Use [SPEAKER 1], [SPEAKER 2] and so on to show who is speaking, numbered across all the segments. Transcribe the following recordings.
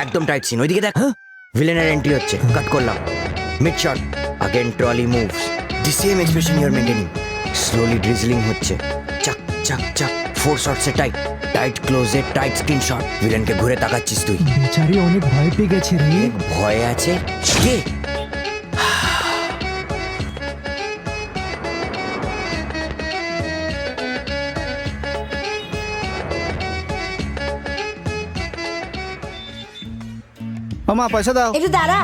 [SPEAKER 1] একদম tight scene. ওইদিকে দেখ, ভিলেনের এন্ট্রি হচ্ছে, কাট করলাম, mid shot, again trolley moves, the same expression you are maintaining, slowly drizzling হচ্ছে, চাক চাক চাক, 4 শটসে টাইট, টাইট ক্লোজে টাইট স্ক্রিন শট, ভিলেনকে ঘুরে তাকাচ্ছিস তুই।
[SPEAKER 2] বেচারি অনেক ভয় পেয়ে গেছে রে।
[SPEAKER 1] ভয় আছে কে?
[SPEAKER 3] মামা পয়সা দাও।
[SPEAKER 4] একটু দাঁড়া,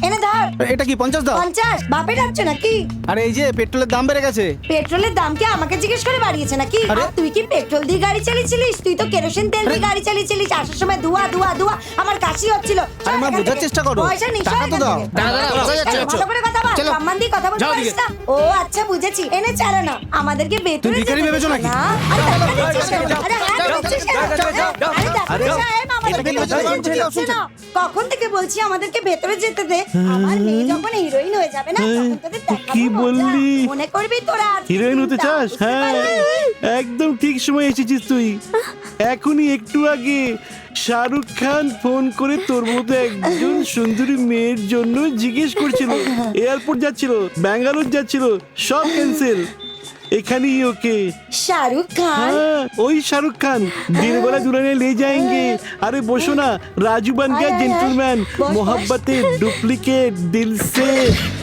[SPEAKER 4] এনে ধর।
[SPEAKER 3] এটা কি 50 দাও?
[SPEAKER 4] 50? বাপে ডাকছো নাকি?
[SPEAKER 3] আরে এই যে পেট্রোলের দাম বেড়ে গেছে।
[SPEAKER 4] পেট্রোলের দাম কি আমাকে জিজ্ঞেস করে বাড়িয়েছে নাকি?
[SPEAKER 3] আরে?
[SPEAKER 4] আর তুই কি পেট্রোল দিয়ে গাড়ি চালিয়েছিলিস? তুই তো কেরোসিন তেল দিয়ে গাড়ি চালিয়েছিলিস। আসার সময় ধোয়া ধোয়া ধোয়া, আমার কাশি হচ্ছিল।
[SPEAKER 3] আরে মা, বোঝার চেষ্টা করো।
[SPEAKER 4] পয়সা নিশ্চয়
[SPEAKER 3] টাকা তো দাও।
[SPEAKER 1] দাঁড়া, কোথায় যাচ্ছ?
[SPEAKER 4] ভালো করে কথা বল,
[SPEAKER 3] চলো।
[SPEAKER 4] সম্মান দিয়ে কথা বলতে
[SPEAKER 3] যাও
[SPEAKER 4] পারিস
[SPEAKER 3] দিকে।
[SPEAKER 4] না? ও আচ্ছা, বুঝেছি। এনে চালা না, আমাদেরকে ভেতরে
[SPEAKER 3] তুমি ভিখারি
[SPEAKER 4] যেতে
[SPEAKER 3] ভেবেছো
[SPEAKER 4] দিস
[SPEAKER 3] নাকি?
[SPEAKER 4] না। আরে টাকা দিচ্ছিস কেন? আরে হাত দিচ্ছিস কেন? আরে
[SPEAKER 3] আরে,
[SPEAKER 4] দেখো সাহেব, আমাদেরকে
[SPEAKER 3] এটা
[SPEAKER 4] ভেতরে
[SPEAKER 3] কি
[SPEAKER 4] যেতে
[SPEAKER 3] বলছো?
[SPEAKER 4] দিচ্ছে না। কখন থেকে বলছি আমাদেরকে ভেতরে যেতে দে। আমার মেয়ে যখন হিরোইন হয়ে যাবে না, তখন তোদের দেখাবো
[SPEAKER 5] কি
[SPEAKER 4] মজা।
[SPEAKER 5] বললি?
[SPEAKER 4] মনে করবি তোরা আজকে
[SPEAKER 5] হিরোইন হতে
[SPEAKER 4] দিনটা,
[SPEAKER 5] চাস?
[SPEAKER 4] বুঝতে
[SPEAKER 5] হ্যাঁ,
[SPEAKER 4] পারলি?
[SPEAKER 5] একদম ঠিক সময় এসেছিস তুই। এখনই একটু আগে শাহরুখ খান ফোন করে তোর মতো একজন সুন্দরী মেয়ের জন্য জিজ্ঞেস করছিল। এয়ারপোর্ট যাচ্ছিল, ব্যাঙ্গালোর যাচ্ছিল, সব ক্যান্সেল। এখানেই ওকে।
[SPEAKER 4] শাহরুখ খান?
[SPEAKER 5] हाँ, वही शाहरुख खान दिल वाला दुल्हने ले जाएंगे। अरे बोसो ना, राजू बन गया
[SPEAKER 4] आय, आय,
[SPEAKER 5] जेंटलमैन।
[SPEAKER 4] बस,
[SPEAKER 5] मोहब्बतें डुप्लीकेट दिल से,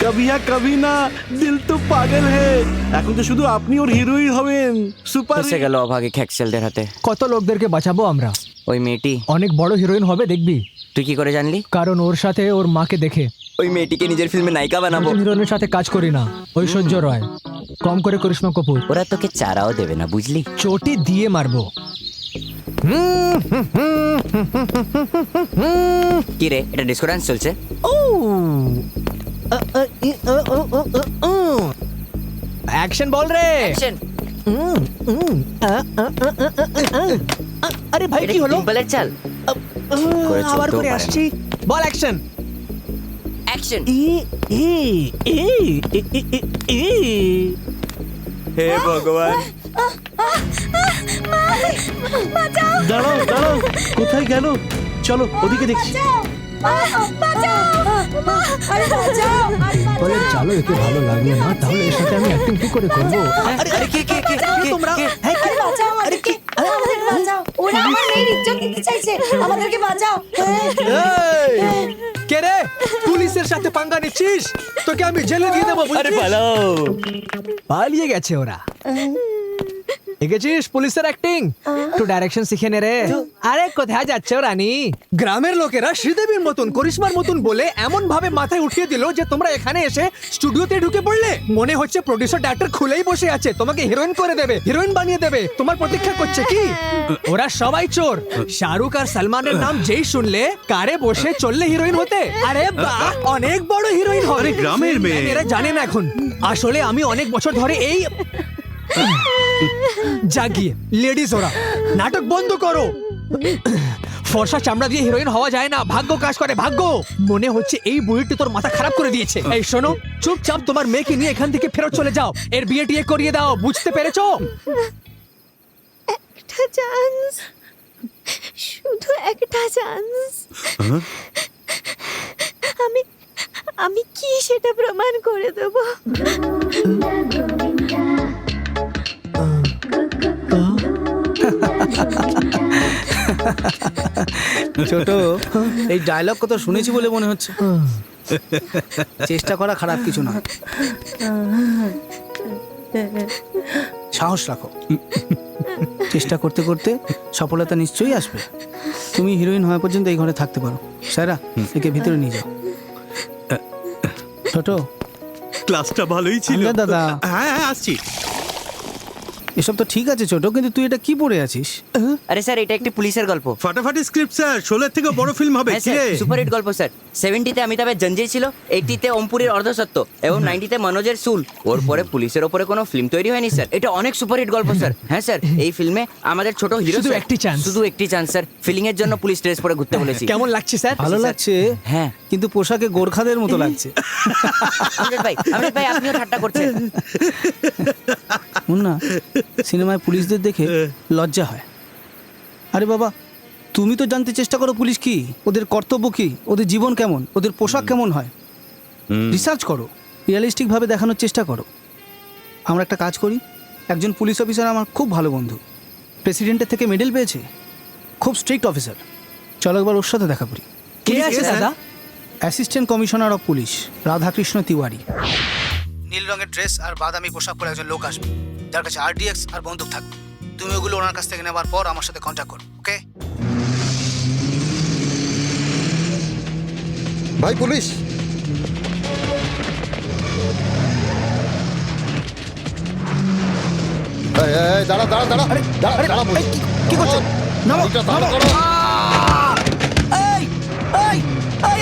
[SPEAKER 5] कभी या कभी ना, दिल तो पागल है। এখন তো শুধু আপনি ওর হিরোইন হবেন। সুপার
[SPEAKER 1] ফেসে গেল অভাগী খ্যাকসেলদের হাতে।
[SPEAKER 2] কত লোকদেরকে বাঁচাবো আমরা।
[SPEAKER 1] ওই মেয়েটি,
[SPEAKER 2] অনেক বড় হিরোইন হবে দেখবি,
[SPEAKER 1] তুই কি করে জানলি?
[SPEAKER 2] কারণ ওর সাথে ওর মাকে দেখে।
[SPEAKER 1] ওই মেয়েটিকে নিজের ফিল্মে নায়িকা বানাবো।
[SPEAKER 2] হিরোইনের সাথে কাজ করি না, ঐশ্বর্য রয়, কম করে করিশ্মা কাপুর।
[SPEAKER 1] ওরা তোকে চারাও দেবে না, বুঝলি?
[SPEAKER 2] চটি দিয়ে মারবো।
[SPEAKER 1] কি রে, এটা ডিসকো ডান্স চলছে?
[SPEAKER 2] অ্যাকশন বল রে।
[SPEAKER 1] অ্যাকশন।
[SPEAKER 2] আরে ভাই
[SPEAKER 1] এটা
[SPEAKER 2] কি হলো?
[SPEAKER 1] ডিম্পলের চাল। করে
[SPEAKER 2] আবার
[SPEAKER 1] চলতেও
[SPEAKER 2] করে
[SPEAKER 1] পারে না।
[SPEAKER 2] আসছি। বল অ্যাকশন।
[SPEAKER 1] অ্যাকশন। হে ভগবান,
[SPEAKER 5] দাঁড়াও দাঁড়াও, কোথায় গেল? চলো ওদিকে দেখছি।
[SPEAKER 4] আরে বাঁচাও, আরে
[SPEAKER 2] বলে
[SPEAKER 4] বাঁচাও।
[SPEAKER 2] চলো, একে ভালো লাগলো না, তাহলে এর সাথে আমি অ্যাক্টিং কি করে করব?
[SPEAKER 1] আরে আরে কে কে কে তোমরা?
[SPEAKER 4] আরে বাঁচাও আমাদেরকে, আমাদেরকে বাঁচাও। ওরা আমার মেয়ের ইজ্জত দিতে চাইছে, আমাদেরকে বাঁচাও।
[SPEAKER 2] কে রে? পুলিশের সাথে পাঙ্গা নিচ্ছিস? তোকে আমি জেলে দিয়ে দেবো।
[SPEAKER 1] আরে পালাও।
[SPEAKER 2] পালিয়ে গেছে ওরা। দেখেছিস পুলিশের অ্যাক্টিং? একটু ডাইরেকশন শিখে নে রে। আরে কোথায় যাচ্ছে রানী? গ্রামের লোকেরা শ্রীদেবীর মতন, করিশ্মার মতন বলে এমন ভাবে মাথায় উঠিয়ে দিল যে তোমরা এখানে এসে স্টুডিওতে ঢুকে পড়লে। মনে হচ্ছে প্রোডিউসার ডাক্তার খুলেই বসে আছে, তোমাকে হিরোইন করে দেবে, হিরোইন বানিয়ে দেবে। তোমার প্রতীক্ষা করছে কি? ওরা সবাই চোর। শাহরুখ আর সালমানের নাম যেই শুনলে কারে বসে চললে হিরোইন হতে। আরে বাহ, অনেক বড় হিরোইন হবে।
[SPEAKER 5] আরে গ্রামের মেয়ে।
[SPEAKER 2] এরা জানে না এখন। আসলে আমি অনেক বছর ধরে এই জাগিয়ে লেডিস, ওরা নাটক বন্ধ করো। ফর্সা চামড়া দিয়ে হিরোইন হওয়া যায় না, ভাগ্য কাজ করে, ভাগ্য। মনে হচ্ছে এই বুড়িটি তোর মাথা খারাপ করে দিয়েছে। এই শোনো, চুপচাপ তোমার মেয়েকে নিয়ে এখান থেকে ফেরত চলে যাও। এর বিয়ে টিয়ে করিয়ে দাও, বুঝতে পেরেছো?
[SPEAKER 6] একটা চান্স, শুধু একটা চান্স। আমি আমি কি সেটা প্রমাণ করে দেব।
[SPEAKER 3] ছোট, এই ডায়লগ কত শুনেছি বলে মনে হচ্ছে। চেষ্টা করা খারাপ কিছু না, সাহস রাখো। চেষ্টা করতে করতে সফলতা নিশ্চয়ই আসবে। তুমি হিরোইন হওয়া পর্যন্ত এই ঘরে থাকতে পারো। সারা, একে ভিতরে নিয়ে যাও। ছোট,
[SPEAKER 5] ক্লাসটা ভালোই ছিল
[SPEAKER 3] আঙ্গা দাদা।
[SPEAKER 5] হ্যাঁ হ্যাঁ, আসছি।
[SPEAKER 3] এসব তো ঠিক আছে ছোট, কিন্তু তুই এটা কি পড়ে আছিস?
[SPEAKER 1] আরে স্যার, এটা একটি পুলিশের গল্প।
[SPEAKER 5] ফাটাফাটি স্ক্রিপ্ট স্যার, 16 থেকে বড় ফিল্ম হবে।
[SPEAKER 1] হ্যাঁ
[SPEAKER 5] কি
[SPEAKER 1] স্যার,
[SPEAKER 5] রে?
[SPEAKER 1] সুপারহিট গল্প স্যার। 70-তে অমিতাভের জঞ্জির ছিল, 80-তে অম্পুরের অর্ধসত্য এবং 90-তে মনোজের সুল। ওর পরে পুলিশের ওপরে কোনো ফিল্ম তৈরি হয়নি স্যার। এটা অনেক সুপারহিট গল্প স্যার। হ্যাঁ স্যার, এই ফিল্মে আমাদের ছোট হিরো
[SPEAKER 2] শুধু একটি chance।
[SPEAKER 1] শুধু একটি চান্স স্যার। ফিলিং এর জন্য পুলিশ ড্রেস পরে ঘুরতে বলেছি।
[SPEAKER 2] কেমন লাগছে স্যার?
[SPEAKER 3] ভালো লাগছে,
[SPEAKER 1] হ্যাঁ।
[SPEAKER 3] কিন্তু পোশাকে গোর্খাদের মতো লাগছে।
[SPEAKER 1] আমজাদ ভাই আপনিও ঠাট্টা করছেন।
[SPEAKER 3] শুন না, সিনেমায় পুলিশদের দেখে লজ্জা হয়। আরে বাবা, তুমি তো জানতে চেষ্টা করো পুলিশ কি, ওদের কর্তব্য কি, ওদের জীবন কেমন, ওদের পোশাক কেমন হয়। রিসার্চ করো, রিয়েলিস্টিকভাবে দেখানোর চেষ্টা করো। আমরা একটা কাজ করি, একজন পুলিশ অফিসার আমার খুব ভালো বন্ধু, প্রেসিডেন্টের থেকে মেডেল পেয়েছে, খুব স্ট্রিক্ট অফিসার। চলো একবার ওর সাথে দেখা করি।
[SPEAKER 2] কে আছে দাদা?
[SPEAKER 3] Assistant commissioner of police Radhakrishna Tiwari. নীল রঙের ড্রেস আর বাদামি পোশাক পরে একজন লোক আসবে, যার কাছে আরডিএক্স আর বন্দুক থাকবে। তুমি ওগুলো ওনার কাছ থেকে নেবার পর আমার সাথে কন্ট্যাক্ট করো, ওকে?
[SPEAKER 7] ভাই পুলিশ, এই, এই, দাঁড়া দাঁড়া দাঁড়া দাঁড়া দাঁড়া বলছি।
[SPEAKER 3] কি করছো? নামো,
[SPEAKER 7] গাড়িটা দাঁড়
[SPEAKER 3] নামো।
[SPEAKER 7] করো।
[SPEAKER 3] এই এই এই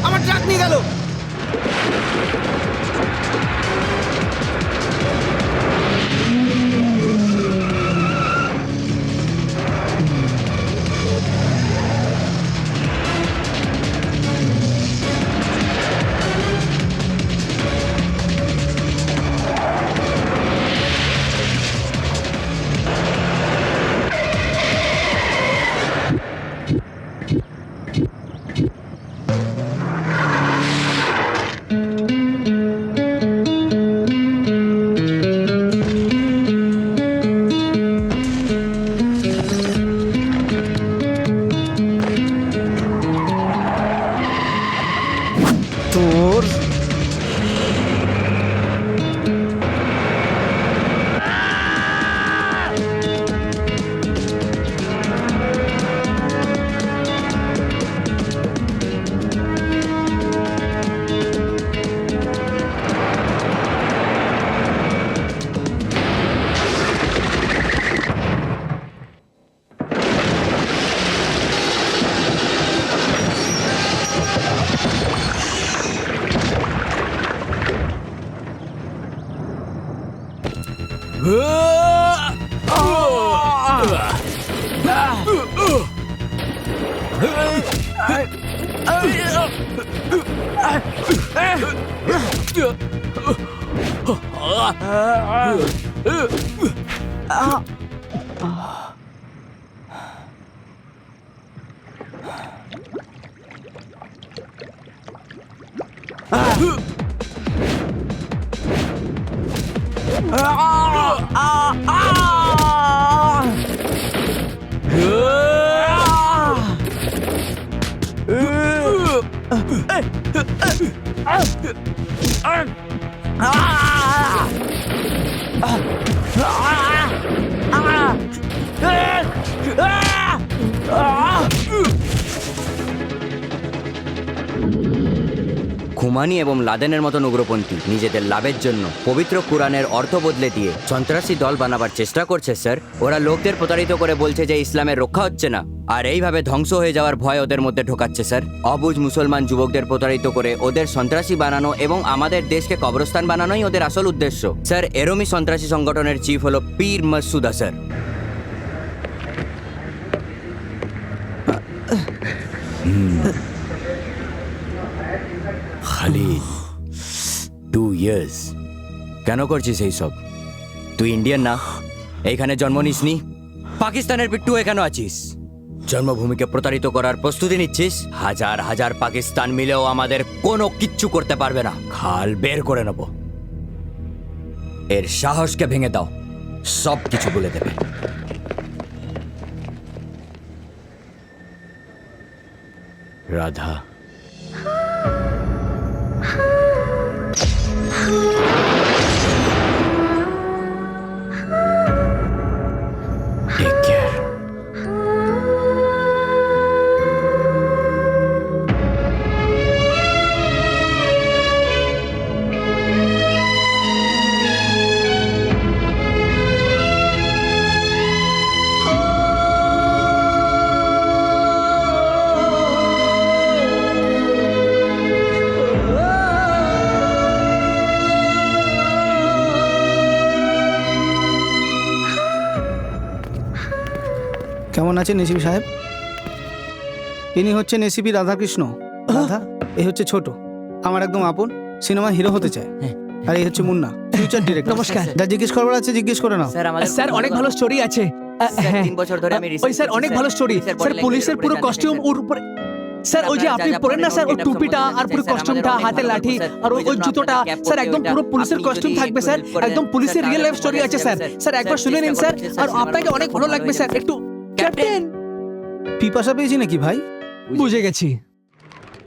[SPEAKER 3] আমার ট্রাক নিয়ে গেল।
[SPEAKER 7] তোর
[SPEAKER 1] খুমানি এবং লাদেনের মতন উগ্রপন্থী নিজেদের লাভের জন্য পবিত্র কুরআনের অর্থ বদলে দিয়ে সন্ত্রাসী দল বানাবার চেষ্টা করছে স্যার। ওরা লোকদের প্রতারিত করে বলছে যে ইসলামের রক্ষা হচ্ছে না, আর এইভাবে ধ্বংস হয়ে যাওয়ার ভয় ওদের মধ্যে ঢোকাচ্ছে স্যার। অবুঝ মুসলমান যুবকদের প্রতারিত করে ওদের সন্ত্রাসী বানানো এবং আমাদের দেশকে কবরস্থান বানানোই ওদের আসল উদ্দেশ্য স্যার। এরমই সন্ত্রাসী সংগঠনের চিফ হলো পীর মাসুদা স্যার। খালিদ 2 years কেন করছিস এই সব? তুই ইন্ডিয়ান না, এইখানে জন্ম নিসনি, পাকিস্তানের পিট্টু কেন আছিস? জন্মভূমিকে প্রতারিত করার প্রস্তুতি নিচ্ছিস? হাজার হাজার পাকিস্তান মিলেও আমাদের কোনো কিচ্ছু করতে পারবে না, খাল বের করে নেব। এর সাহসকে ভেঙে দাও, সব কিছু বলে দেবে। Radha Take care.
[SPEAKER 3] কেমন আছেন এসিপি সাহেব? ইনি হচ্ছেন এসিপি রাধাকৃষ্ণ। রাধা, এই হচ্ছে ছোট, আমার একদম আপন, সিনেমা হিরো হতে চায়। আর এই হচ্ছে মুন্না, ফিউচার ডিরেক্টর।
[SPEAKER 2] নমস্কার।
[SPEAKER 3] যা জিজ্ঞেস করবার আছে জিজ্ঞেস করে নাও।
[SPEAKER 2] স্যার অনেক ভালো স্টোরি আছে, হ্যাঁ।
[SPEAKER 1] 3 বছর ধরে আমি
[SPEAKER 2] ওই স্যার অনেক ভালো স্টোরি স্যার পুলিশের পুরো কস্টিউম ওর উপরে স্যার ওই যে আপনি পরেন না স্যার ওই টুপিটা আর পুরো কস্টিউমটা হাতে লাঠি আর ওই জুতোটা স্যার একদম পুরো পুলিশের কস্টিউম থাকবে স্যার একদম পুলিশের রিয়েল লাইফ স্টোরি আছে স্যার স্যার একবার শুনে নিন স্যার আর আপনাকে অনেক ভালো লাগবে স্যার একটু ক্যাপ্টেন
[SPEAKER 3] পিপাসা পেয়েছি নাকি ভাই?
[SPEAKER 2] বুঝে গেছি